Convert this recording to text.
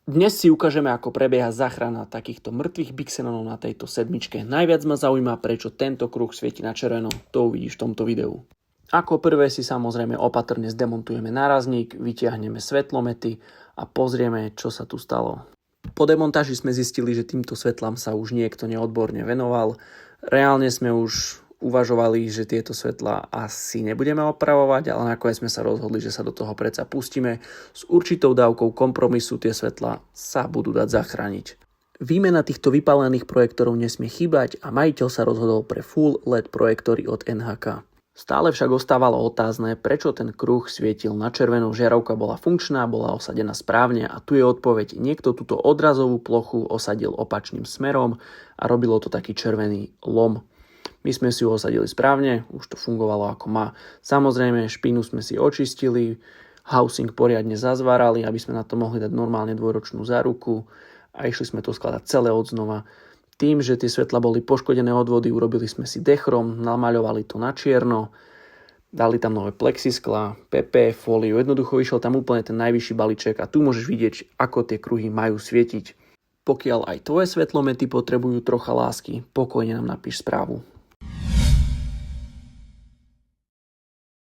Dnes si ukážeme, ako prebieha záchrana takýchto mŕtvych bixenonov na tejto sedmičke. Najviac ma zaujíma, prečo tento kruh svieti na červeno. To uvidíš v tomto videu. Ako prvé si samozrejme opatrne zdemontujeme nárazník, vytiahneme svetlomety a pozrieme, čo sa tu stalo. Po demontáži sme zistili, že týmto svetlám sa už niekto neodborne venoval. Reálne sme už uvažovali, že tieto svetlá asi nebudeme opravovať, ale nakoniec sme sa rozhodli, že sa do toho predsa pustíme. S určitou dávkou kompromisu tie svetlá sa budú dať zachrániť. Výmena týchto vypálených projektorov nesmie chýbať a majiteľ sa rozhodol pre Full LED projektory od NHK. Stále však ostávalo otázne, prečo ten kruh svietil na červenú. Žiarovka bola funkčná, bola osadená správne a tu je odpoveď. Niekto túto odrazovú plochu osadil opačným smerom a robilo to taký červený lom. My sme si ho osadili správne, už to fungovalo ako má. Samozrejme, špínu sme si očistili, housing poriadne zazvárali, aby sme na to mohli dať normálne dvojročnú záruku a išli sme to skladať celé odznova. Tým, že tie svetla boli poškodené od vody, urobili sme si dechrom, namaľovali to na čierno, dali tam nové plexiskla, PP, fóliu, jednoducho išiel tam úplne ten najvyšší balíček a tu môžeš vidieť, ako tie kruhy majú svietiť. Pokiaľ aj tvoje svetlomety potrebujú trocha lásky, pokojne nám napíš správu.